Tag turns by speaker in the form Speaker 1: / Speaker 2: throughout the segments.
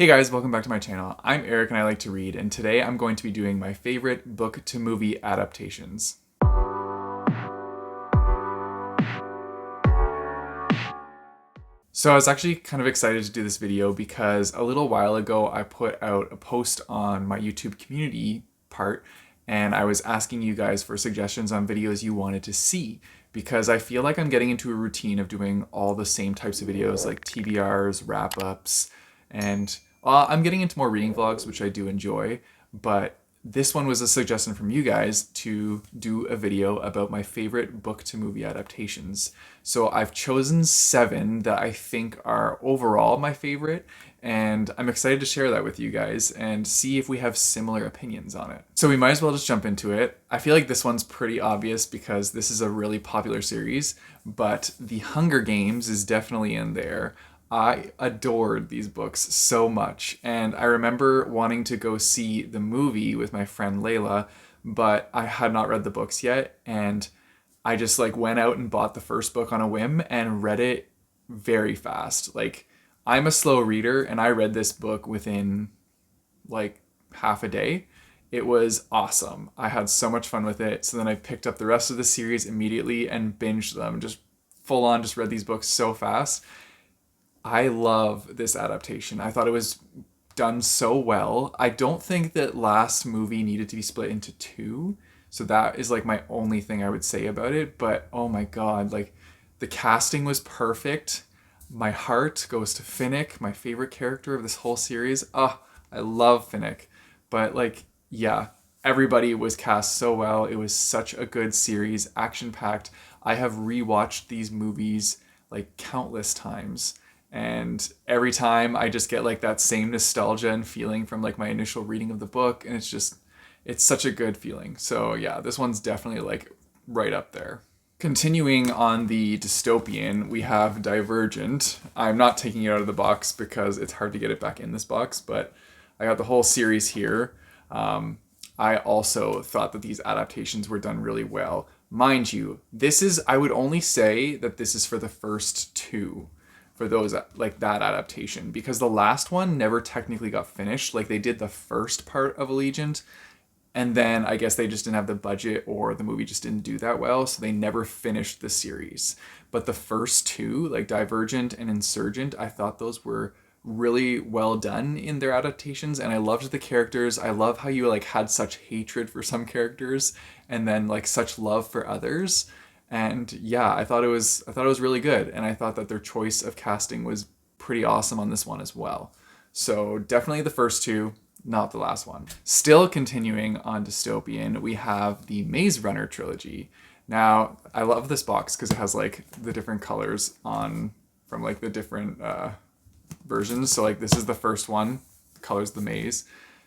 Speaker 1: Hey guys, welcome back to my channel. I'm Eric and I like to read, and today I'm going to be doing my favorite book to movie adaptations. So I was actually kind of excited to do this video because a little while ago I put out a post on my YouTube community part and I was asking you guys for suggestions on videos you wanted to see because I feel like I'm getting into a routine of doing all the same types of videos like TBRs, wrap-ups, and I'm getting into more reading vlogs, which I do enjoy, but this one was a suggestion from you guys to do a video about my favorite book to movie adaptations. So I've chosen 7 that I think are overall my favorite, and I'm excited to share that with you guys and see if we have similar opinions on it. So we might as well just jump into it. I feel like this one's pretty obvious because this is a really popular series, but The Hunger Games is definitely in there. I adored these books so much, and I remember wanting to go see the movie with my friend Layla, but I had not read the books yet, and I just went out and bought the first book on a whim and read it very fast. I'm a slow reader, and I read this book within half a day. It was awesome. I had so much fun with it. So then I picked up the rest of the series immediately and binged them, just full on just read these books so fast. I love this adaptation. I thought it was done so well. I don't think that last movie needed to be split into 2. So that is my only thing I would say about it. But oh my God, the casting was perfect. My heart goes to Finnick, my favorite character of this whole series. I love Finnick. But yeah, everybody was cast so well. It was such a good series, action-packed. I have rewatched these movies countless times. And every time I just get that same nostalgia and feeling from my initial reading of the book. And it's such a good feeling. So yeah, this one's definitely right up there. Continuing on the dystopian, we have Divergent. I'm not taking it out of the box because it's hard to get it back in this box, but I got the whole series here. I also thought that these adaptations were done really well. Mind you, I would only say that this is for the first 2. For those that adaptation, because the last one never technically got finished. They did the first part of Allegiant, and then I guess they just didn't have the budget or the movie just didn't do that well, so they never finished the series. But the first 2, Divergent and Insurgent, I thought those were really well done in their adaptations, and I loved the characters. I love how you had such hatred for some characters and then such love for others. And yeah, I thought it was really good, and I thought that their choice of casting was pretty awesome on this one as well. So definitely the first 2, not the last one. Still continuing on dystopian, we have the Maze Runner trilogy. Now, I love this box because it has the different colors on from the different versions. So this is the first one, the colors the maze.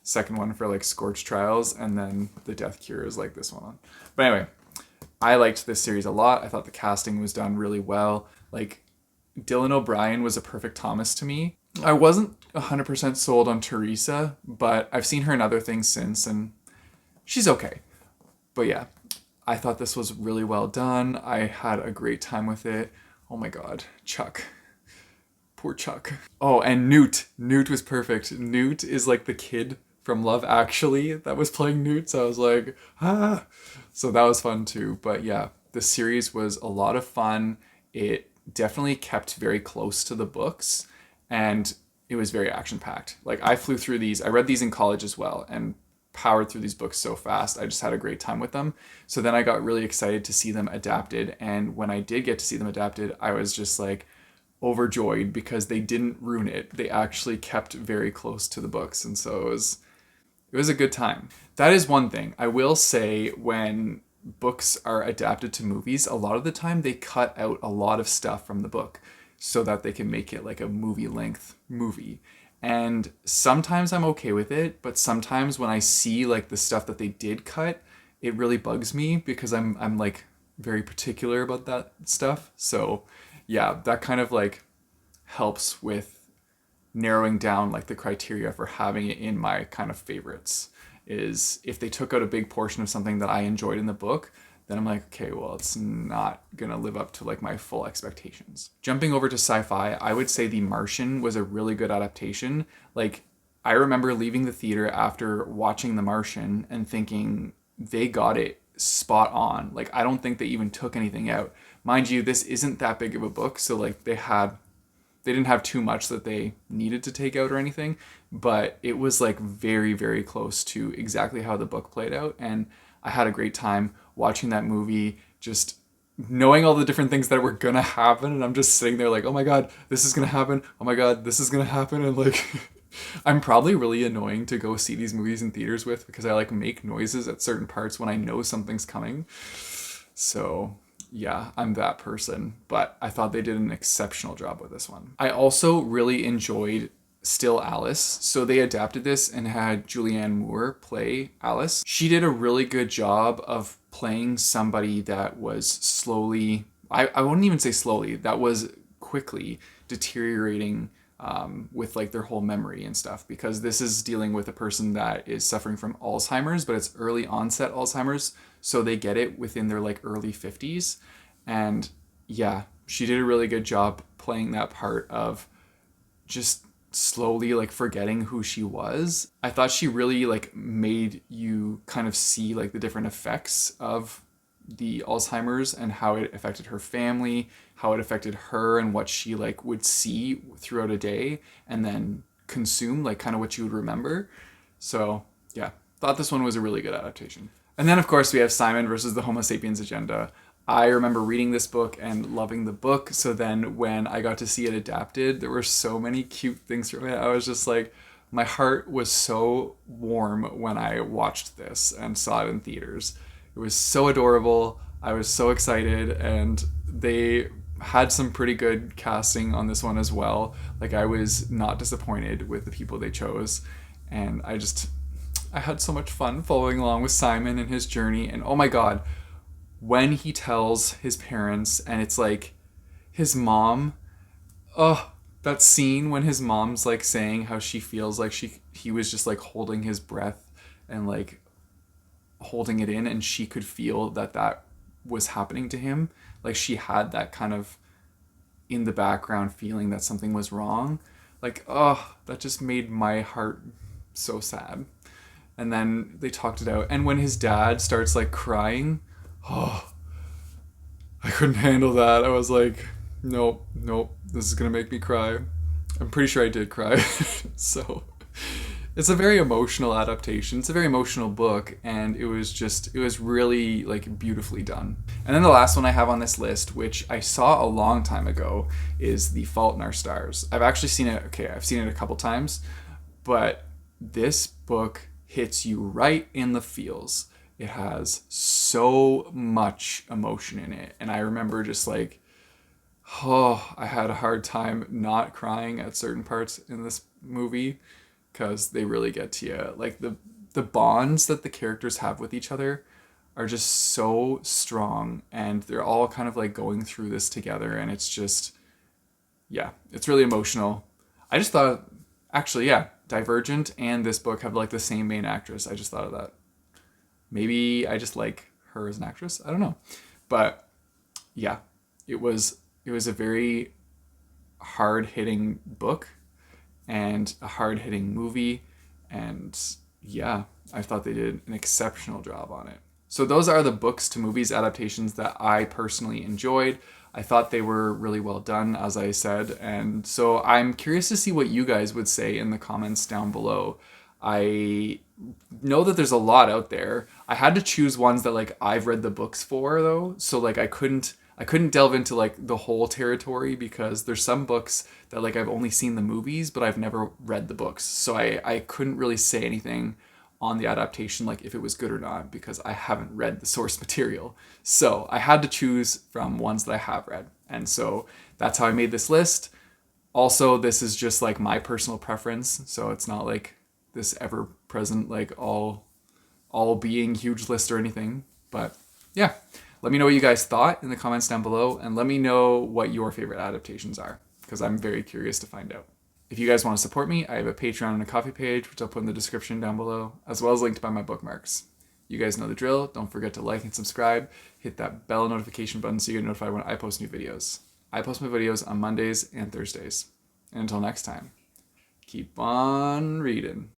Speaker 1: Second one for Scorch Trials, and then the Death Cure is this one on. But anyway, I liked this series a lot. I thought the casting was done really well. Dylan O'Brien was a perfect Thomas to me. I wasn't 100% sold on Teresa, but I've seen her in other things since, and she's okay. But yeah, I thought this was really well done. I had a great time with it. Oh my God, Chuck. Poor Chuck. Oh, and Newt. Newt was perfect. Newt is the kid from Love Actually that was playing Newt, so I was so that was fun too. But yeah, the series was a lot of fun. It definitely kept very close to the books, and it was very action-packed. I flew through these. I read these in college as well and powered through these books so fast. I just had a great time with them. So then I got really excited to see them adapted, and when I did get to see them adapted, I was just overjoyed because they didn't ruin it. They actually kept very close to the books, and so it was a good time. That is one thing. I will say, when books are adapted to movies, a lot of the time they cut out a lot of stuff from the book so that they can make it a movie-length movie. And sometimes I'm okay with it, but sometimes when I see the stuff that they did cut, it really bugs me because I'm very particular about that stuff. So yeah, that kind of helps with narrowing down the criteria for having it in my kind of favorites. Is if they took out a big portion of something that I enjoyed in the book, then I'm like, okay, well, it's not gonna live up to like my full expectations. Jumping over to sci-fi, I would say The Martian was a really good adaptation. Like, I remember leaving the theater after watching The Martian and thinking they got it spot on. Like, I don't think they even took anything out. Mind you, this isn't that big of a book, so like they didn't have too much that they needed to take out or anything, but it was like very, very close to exactly how the book played out. And I had a great time watching that movie, just knowing all the different things that were gonna happen. And I'm just sitting there like, oh my God, this is gonna happen. Oh my God, this is gonna happen. And like, I'm probably really annoying to go see these movies in theaters with because I like make noises at certain parts when I know something's coming. So yeah, I'm that person, but I thought they did an exceptional job with this one. I also really enjoyed Still Alice. So they adapted this and had Julianne Moore play Alice. She did a really good job of playing somebody that was slowly, I wouldn't even say slowly, that was quickly deteriorating with like their whole memory and stuff, because this is dealing with a person that is suffering from Alzheimer's, but it's early onset Alzheimer's. So they get it within their like early 50s. And yeah, she did a really good job playing that part of just slowly like forgetting who she was. I thought she really like made you kind of see like the different effects of the Alzheimer's and how it affected her family, how it affected her, and what she like would see throughout a day and then consume, like kind of what you would remember. So yeah, thought this one was a really good adaptation. And then of course we have Simon versus the Homo sapiens agenda. I remember reading this book and loving the book. So then when I got to see it adapted, there were so many cute things from it. I was just like, my heart was so warm when I watched this and saw it in theaters. It was so adorable. I was so excited, and they had some pretty good casting on this one as well. Like, I was not disappointed with the people they chose, and I had so much fun following along with Simon and his journey. And oh my God, when he tells his parents and it's like his mom, oh, that scene when his mom's like saying how she feels like he was just like holding his breath and like holding it in, and she could feel that was happening to him. Like, she had that kind of in the background feeling that something was wrong. Like, oh, that just made my heart so sad. And then they talked it out. And when his dad starts like crying, oh, I couldn't handle that. I was like, nope, this is gonna make me cry. I'm pretty sure I did cry. So it's a very emotional adaptation. It's a very emotional book, and it was really like beautifully done. And then the last one I have on this list, which I saw a long time ago, is The Fault in Our Stars. I've actually seen it. Okay, I've seen it a couple times, but this book hits you right in the feels. It has so much emotion in it. And I remember just like, oh, I had a hard time not crying at certain parts in this movie because they really get to you. Like the bonds that the characters have with each other are just so strong, and they're all kind of like going through this together, and it's just, yeah, it's really emotional. I just thought, actually, yeah, Divergent and this book have like the same main actress. I just thought of that. Maybe I just like her as an actress. I don't know. But yeah, it was a very hard-hitting book and a hard-hitting movie. And yeah, I thought they did an exceptional job on it. So those are the books to movies adaptations that I personally enjoyed. I thought they were really well done, as I said. And so I'm curious to see what you guys would say in the comments down below. I know that there's a lot out there. I had to choose ones that like I've read the books for, though. So like I couldn't delve into like the whole territory, because there's some books that like I've only seen the movies, but I've never read the books. So I couldn't really say anything on the adaptation, like if it was good or not, because I haven't read the source material. So I had to choose from ones that I have read. And so that's how I made this list. Also, this is just like my personal preference. So it's not like this ever present, like all being huge list or anything. But yeah, let me know what you guys thought in the comments down below, and let me know what your favorite adaptations are, because I'm very curious to find out. If you guys want to support me, I have a Patreon and a Coffee page, which I'll put in the description down below, as well as linked by my bookmarks. You guys know the drill. Don't forget to like and subscribe. Hit that bell notification button so you get notified when I post new videos. I post my videos on Mondays and Thursdays. And until next time, keep on reading.